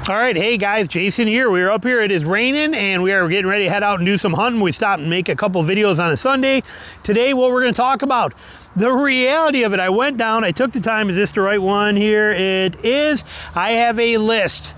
All right, hey guys, Jason here. We're up here, it is raining, and we are getting ready to head out and do some hunting. We stopped and make a couple videos on a Sunday. Today, what we're gonna talk about, the reality of it. I went down, I took the time, is this the right one here? It is. I have a list.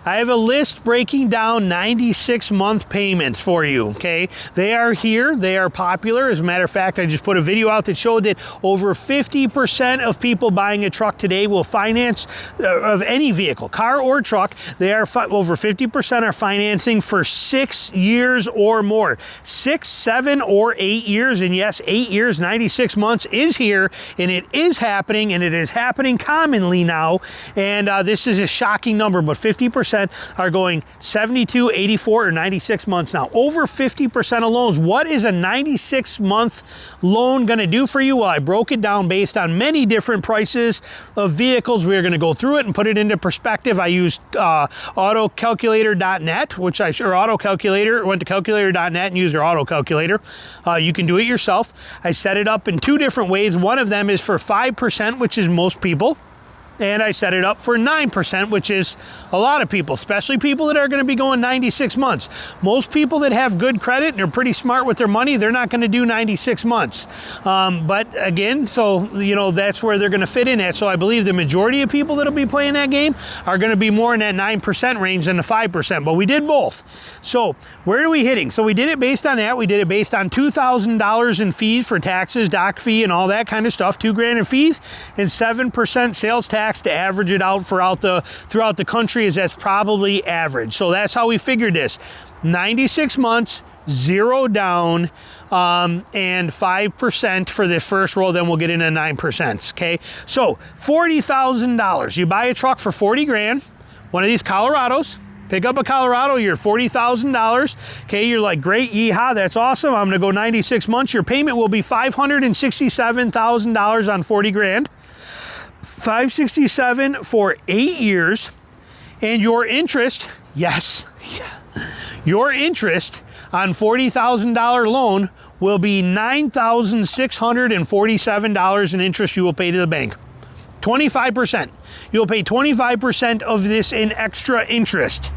I have a list breaking down 96-month payments for you, okay? They are here, they are popular. As a matter of fact, I just put a video out that showed that over 50% of people buying a truck today will finance of any vehicle, car or truck. They are over 50% are financing for 6 years or more. 6, 7, or 8 years, and yes, 8 years, 96 months is here, and it is happening, and it is happening commonly now. And this is a shocking number, but 50% are going 72, 84, or 96 months now. Over 50% of loans. What is a 96-month loan going to do for you? Well, I broke it down based on many different prices of vehicles. We're going to go through it and put it into perspective. I used autocalculator.net, went to calculator.net and used their auto calculator. You can do it yourself. I set it up in two different ways. One of them is for 5%, which is most people. And I set it up for 9%, which is a lot of people, especially people that are going to be going 96 months. Most people that have good credit and are pretty smart with their money, they're not going to do 96 months. But again, so, you know, that's where they're going to fit in at. So I believe the majority of people that'll be playing that game are going to be more in that 9% range than the 5%, but we did both. So where are we hitting? So we did it based on that. We did it based on $2,000 in fees for taxes, doc fee, and all that kind of stuff, $2,000 in fees, and 7% sales tax to average it out throughout the country, as that's probably average. So that's how we figured this. 96 months, 0 down, and 5% for the first roll, then we'll get into 9%, okay? So $40,000. You buy a truck for 40 grand, one of these Colorados. Pick up a Colorado, you're $40,000. Okay, you're like, great, yeehaw, that's awesome. I'm gonna go 96 months. Your payment will be $567,000 on 40 grand. $567 for 8 years, and your interest, yes, your interest on $40,000 loan will be $9,647 in interest you will pay to the bank. 25%. You'll pay 25% of this in extra interest.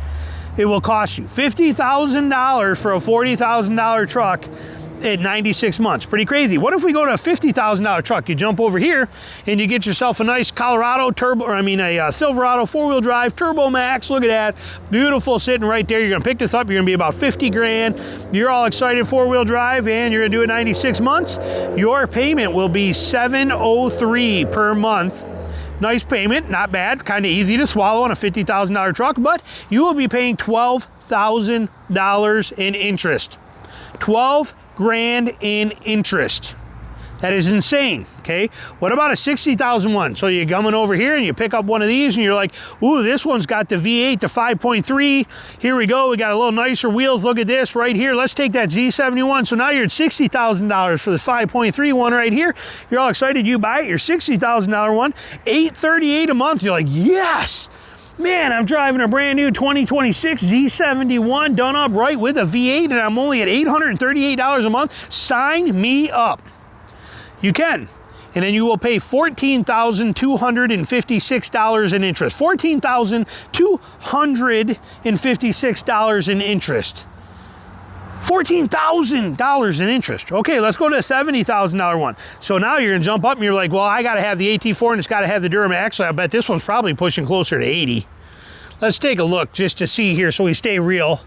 It will cost you $50,000 for a $40,000 truck at 96 months. Pretty crazy. What if we go to a $50,000 truck? You jump over here and you get yourself a nice Colorado turbo, a Silverado 4-wheel drive Turbo Max. Look at that. Beautiful, sitting right there. You're gonna pick this up. You're gonna be about 50 grand. You're all excited, 4-wheel drive, and you're gonna do it 96 months. Your payment will be $703 per month. Nice payment, not bad, kind of easy to swallow on a $50,000 truck, but you will be paying $12,000 in interest. 12 grand in interest. That is insane, okay? What about a $60,000 one? So you're coming over here and you pick up one of these and you're like, ooh, this one's got the V8 to 5.3. Here we go, we got a little nicer wheels. Look at this right here. Let's take that Z71. So now you're at $60,000 for the 5.3 one right here. You're all excited, you buy it, your $60,000 one, $838 a month. You're like, yes! Man, I'm driving a brand new 2026 Z71 done up right with a V8, and I'm only at $838 a month. Sign me up. You can. And then you will pay $14,256 in interest. $14,256 in interest. $14,000 in interest. Okay, let's go to a $70,000 one. So now you're gonna jump up and you're like, well, I gotta have the AT4 and it's gotta have the Duramax. I bet this one's probably pushing closer to 80. Let's take a look just to see here so we stay real.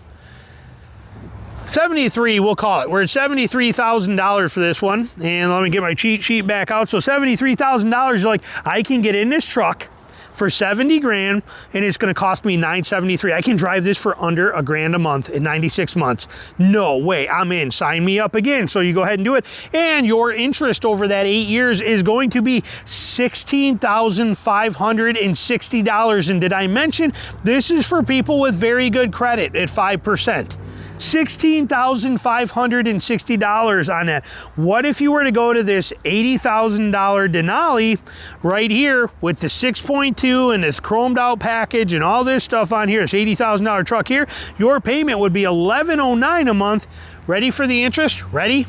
73, we'll call it. We're at $73,000 for this one. And let me get my cheat sheet back out. So $73,000, you're like, I can get in this truck for 70 grand, and it's gonna cost me $973. I can drive this for under a grand a month in 96 months. No way, I'm in, sign me up again. So you go ahead and do it. And your interest over that 8 years is going to be $16,560. And did I mention, this is for people with very good credit at 5%. $16,560 on that. What if you were to go to this $80,000 Denali right here with the 6.2 and this chromed out package and all this stuff on here, this $80,000 truck here, your payment would be $1,109 a month. Ready for the interest? Ready?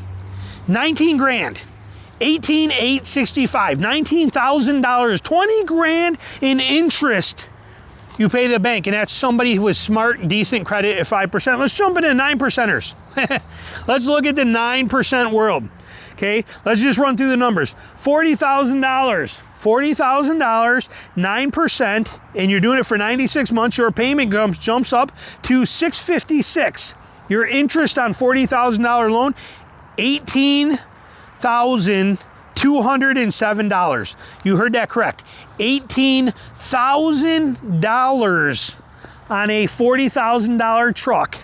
19 grand. $18,865, $19,000, 20 grand in interest you pay the bank, and that's somebody with smart, decent credit at 5%. Let's jump into 9%ers. Let's look at the 9% world. Okay, let's just run through the numbers. $40,000, $40,000, 9%, and you're doing it for 96 months. Your payment jumps up to $656. Your interest on $40,000 loan, $18,207. You heard that correct. $18,000 on a $40,000 truck.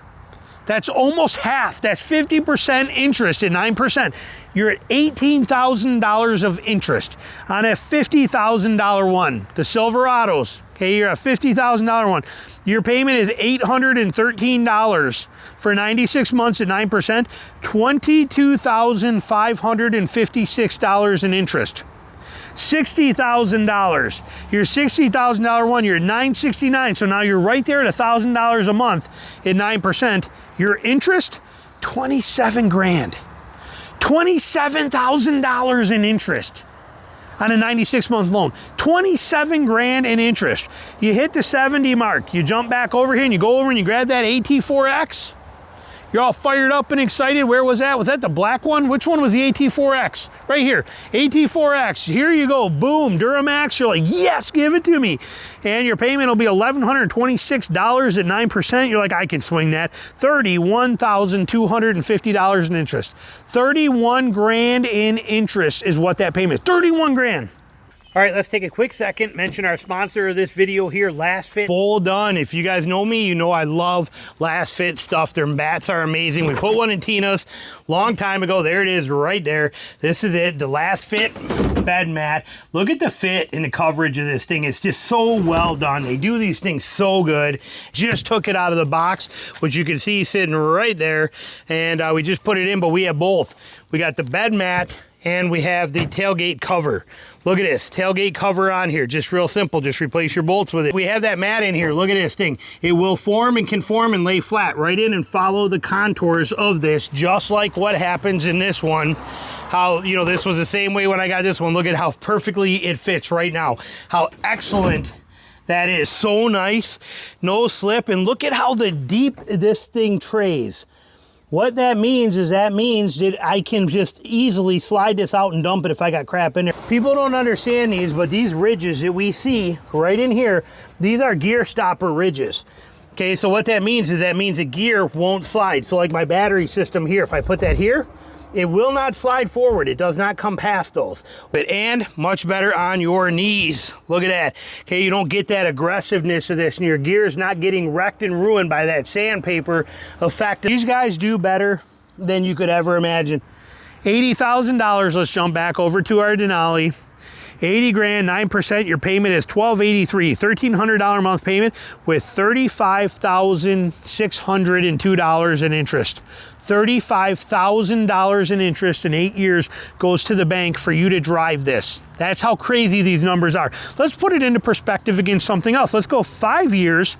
That's almost half. That's 50% interest at 9%. You're at $18,000 of interest on a $50,000 one. The Silverados, okay, you're a $50,000 one. Your payment is $813 for 96 months at 9%, $22,556 in interest. $60,000. Your $60,000 one, you're at $969. So now you're right there at $1,000 a month at 9%. Your interest, 27 grand. $27,000 in interest on a 96-month loan. 27 grand in interest. You hit the 70 mark. You jump back over here and you go over and you grab that AT4X. You're all fired up and excited. Where was that? Was that the black one? Which one was the AT4X? Right here. AT4X. Here you go. Boom. Duramax. You're like, yes, give it to me. And your payment will be $1,126 at 9%. You're like, I can swing that. $31,250 in interest. 31 grand in interest is what that payment is. 31 grand. All right, let's take a quick second, mention our sponsor of this video here, Last Fit. Full done. If you guys know me, you know I love Last Fit stuff. Their mats are amazing. We put one in Tina's long time ago. There it is right there. This is it, the Last Fit bed mat. Look at the fit and the coverage of this thing. It's just so well done. They do these things so good. Just took it out of the box, which you can see sitting right there. And we just put it in, but we have both. We got the bed mat and we have the tailgate cover. Look at this, tailgate cover on here. Just real simple, just replace your bolts with it. We have that mat in here, look at this thing. It will form and conform and lay flat right in and follow the contours of this, just like what happens in this one. How, you know, this was the same way when I got this one. Look at how perfectly it fits right now. How excellent that is, so nice, no slip. And look at how deep this thing trays. What that means is that I can just easily slide this out and dump it if I got crap in there. People don't understand these, but these ridges that we see right in here, these are gear stopper ridges. Okay, so what that means is the gear won't slide. So like my battery system here, if I put that here, it will not slide forward. It does not come past those. And much better on your knees. Look at that. Okay, you don't get that aggressiveness of this, and your gear's not getting wrecked and ruined by that sandpaper effect. These guys do better than you could ever imagine. $80,000, let's jump back over to our Denali. 80 grand, 9%, your payment is $1,283, $1,300 a month payment with $35,602 in interest. $35,000 in interest in 8 years goes to the bank for you to drive this. That's how crazy these numbers are. Let's put it into perspective against something else. Let's go 5 years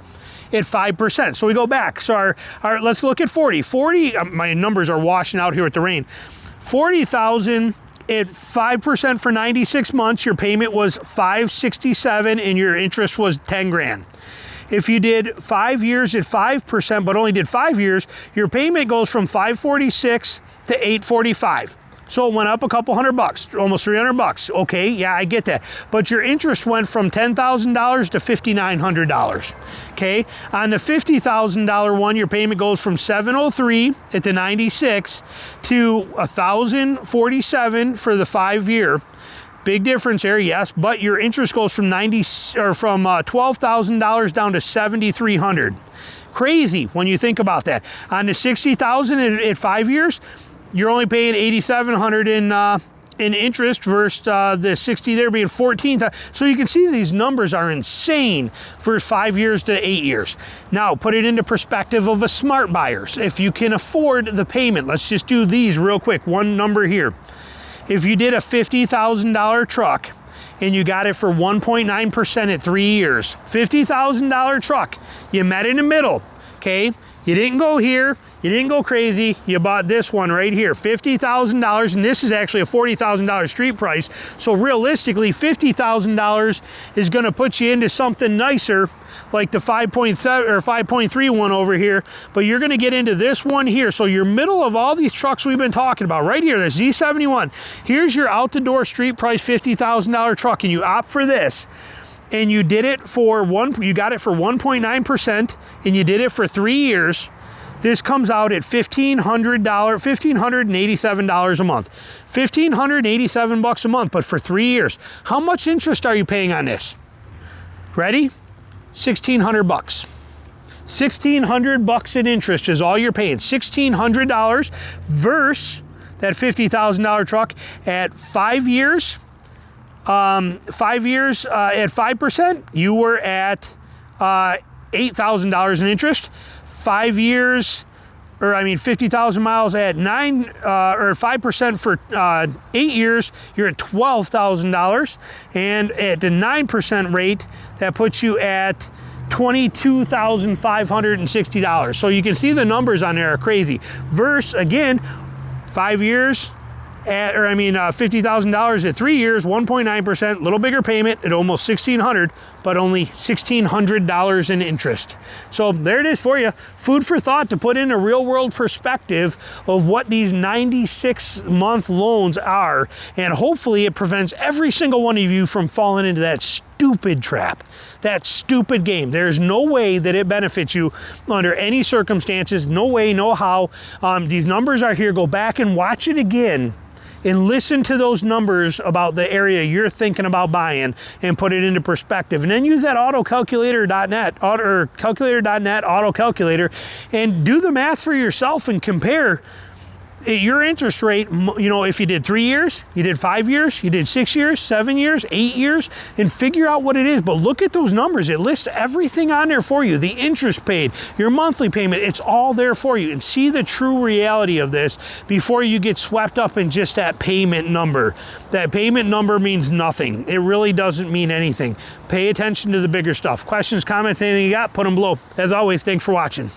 at 5%. So we go back. So let's look at 40. My numbers are washing out here with the rain. 40,000 at 5% for 96 months, your payment was $567 and your interest was 10 grand. If you did 5 years at 5%, but only did 5 years, your payment goes from $546 to $845. So it went up a couple $100, almost $300. Okay, yeah, I get that. But your interest went from $10,000 to $5,900. Okay, on the $50,000 one, your payment goes from $703 at the 96 to $1,047 for the 5 year. Big difference there, yes, but your interest goes from $12,000 down to $7,300. Crazy when you think about that. On the $60,000 at 5 years, you're only paying $8,700 in interest versus the 60 there being $14,000. So you can see these numbers are insane for 5 years to 8 years. Now put it into perspective of a smart buyer. If you can afford the payment, let's just do these real quick. One number here. If you did a $50,000 truck and you got it for 1.9% at 3 years, $50,000 truck, you met in the middle, okay? You didn't go here, you didn't go crazy, you bought this one right here, $50,000, and this is actually a $40,000 street price. So realistically, $50,000 is gonna put you into something nicer, like the 5.7 or 5.3 one over here, but you're gonna get into this one here. So you're middle of all these trucks we've been talking about, right here, the Z71. Here's your out-the-door street price $50,000 truck, and you opt for this. And you did it for you got it for 1.9%, and you did it for 3 years. This comes out at $1,587 a month. $1,587 a month, but for 3 years. How much interest are you paying on this? Ready? $1,600. $1,600 in interest is all you're paying. $1,600 versus that $50,000 truck at 5 years. 5 years at 5%, you were at $8,000 in interest. 5 years, or I mean 50,000 miles at 5% for 8 years, you're at $12,000. And at the 9% rate, that puts you at $22,560. So you can see the numbers on there are crazy. Versus, again, 5 years, $50,000 at 3 years, 1.9%, little bigger payment at almost $1,600, but only $1,600 in interest. So there it is for you. Food for thought to put in a real world perspective of what these 96-month loans are. And hopefully it prevents every single one of you from falling into that stupid trap, that stupid game. There's no way that it benefits you under any circumstances. No way, no how. These numbers are here. Go back and watch it again and listen to those numbers about the area you're thinking about buying and put it into perspective. And then use that autocalculator.net or calculator.net auto calculator and do the math for yourself and compare your interest rate. You know, if you did 3 years, you did 5 years, you did 6 years, 7 years, 8 years, and figure out what it is. But look at those numbers. It lists everything on there for you. The interest paid, your monthly payment, it's all there for you. And see the true reality of this before you get swept up in just that payment number. That payment number means nothing. It really doesn't mean anything. Pay attention to the bigger stuff. Questions, comments, anything you got, put them below. As always, thanks for watching.